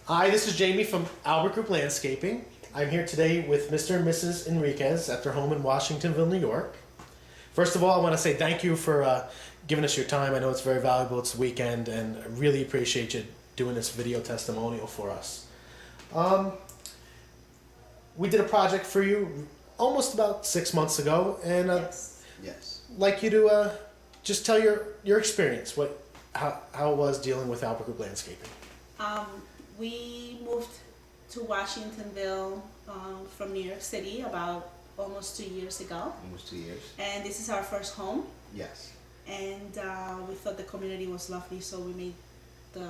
Hi, this is Jamie from Albert Group Landscaping. I'm here today with Mr. and Mrs. Enriquez at their home in Washingtonville, New York. First of all, I want to say thank you for giving us your time. I know it's very valuable. It's the weekend, and I really appreciate you doing this video testimonial for us. We did a project for you almost about 6 months ago, and Yes. like you to just tell your experience, how it was dealing with Albert Group Landscaping. We moved to Washingtonville from New York City about almost 2 years ago. Almost 2 years. And this is our first home. Yes. And we thought the community was lovely, so we made the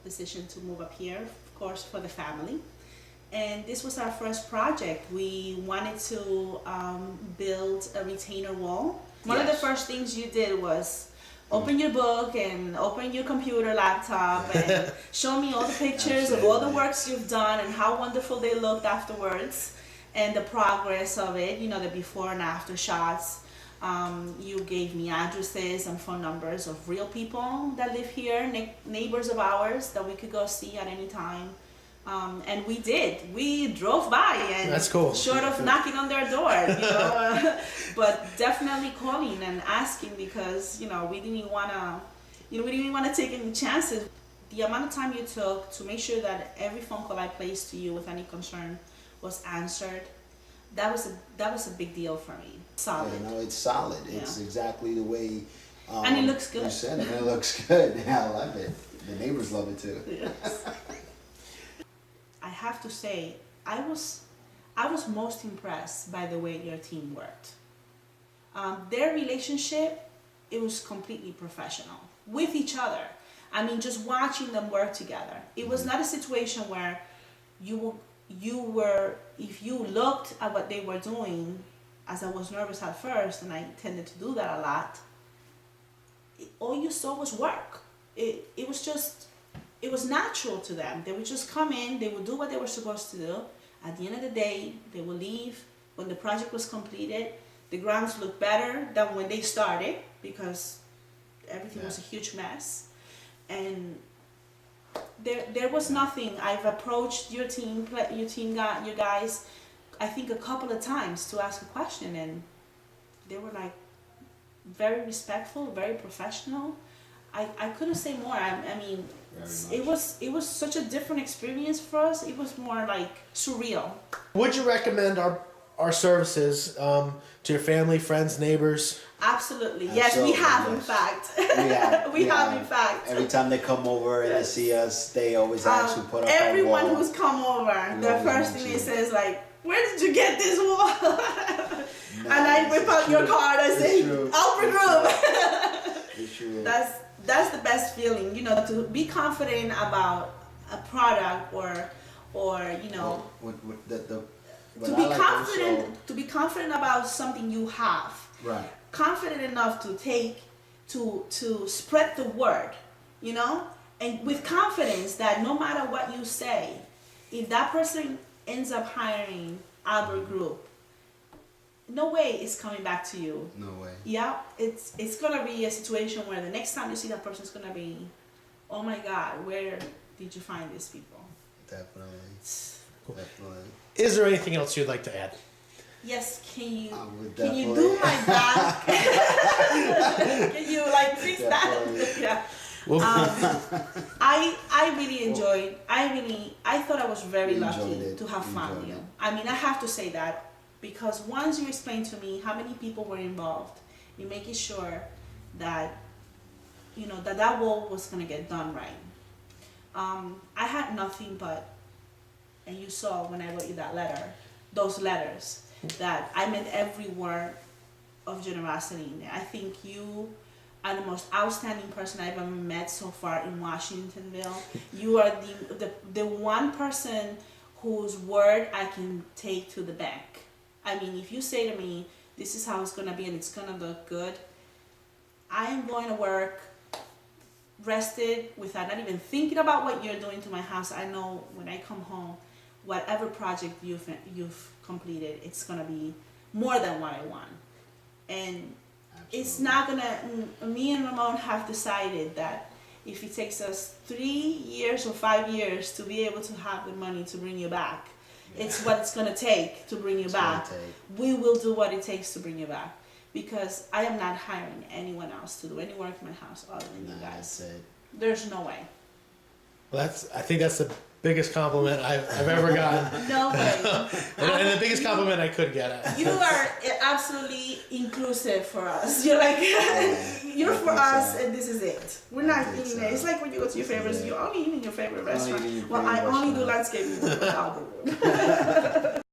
decision to move up here, of course, for the family. And this was our first project. We wanted to build a retainer wall. One of the first things you did was open your book and open your computer laptop and show me all the pictures of all the works you've done and how wonderful they looked afterwards and the progress of it, you know, the before and after shots. You gave me addresses and phone numbers of real people that live here, neighbors of ours that we could go see at any time. And we did. We drove by, and that's cool. Short of knocking on their door, you know, but definitely calling and asking because we didn't want to take any chances. The amount of time you took to make sure that every phone call I placed to you with any concern was answered, that was a big deal for me. Solid. Yeah, no, it's solid. It's exactly the way. And it looks good. You said it. And it looks good. Yeah, I love it. The neighbors love it too. Yes. I have to say, I was most impressed by the way your team worked. Their relationship, it was completely professional with each other. I mean, just watching them work together. It was not a situation where you were, if you looked at what they were doing, as I was nervous at first, and I tended to do that a lot, all you saw was work. It was natural to them. They would just come in, they would do what they were supposed to do. At the end of the day, they would leave. When the project was completed, the grounds looked better than when they started because everything was a huge mess. And there was nothing. I've approached your team, you guys, I think a couple of times to ask a question, and they were like very respectful, very professional. I couldn't say more. I mean, it was such a different experience for us. It was more like surreal. Would you recommend our services to your family, friends, neighbors? Absolutely. Yes, we have, in fact. We have, in fact. Every time they come over and they see us, they always ask to put up everyone our wall. who's come over, the first thing they say is like, "Where did you get this wall?" And I whip out your card and say, "Albert Group." It's true. That's the best feeling, to be confident about a product or to be confident about something you have. Right. Confident enough to spread the word, and with confidence that no matter what you say, if that person ends up hiring Albert Group, no way it's coming back to you. No way. Yeah, it's gonna be a situation where the next time you see that person, it's gonna be, oh my God, where did you find these people? Definitely. Cool. Definitely. Is there anything else you'd like to add? Yes, can you definitely. do my back? Can you fix that? Yeah. Well, I really enjoyed. I thought I was very lucky to have found you. I mean, I have to say that. Because once you explained to me how many people were involved in making sure that, that wall was going to get done right. I had nothing but, and you saw when I wrote you those letters, that I meant every word of generosity in there. I think you are the most outstanding person I've ever met so far in Washingtonville. You are the one person whose word I can take to the bank. I mean, if you say to me, this is how it's going to be and it's going to look good, I am going to work rested without not even thinking about what you're doing to my house. I know when I come home, whatever project you've completed, it's going to be more than what I want. And it's not going to, me and Ramon have decided that if it takes us 3 years or 5 years to be able to have the money to bring you back, it's what it's gonna take to bring you back. We will do what it takes to bring you back, because I am not hiring anyone else to do any work in my house other than you guys. There's no way. Well, I think that's the biggest compliment I've ever gotten. No way. And the biggest compliment I could get. You are absolutely inclusive for us. You're like, you're for us, and this is it. We're not eating there. It's like when you go to your favorite, you're only eating your favorite restaurant. Well, I only do landscaping without the wood.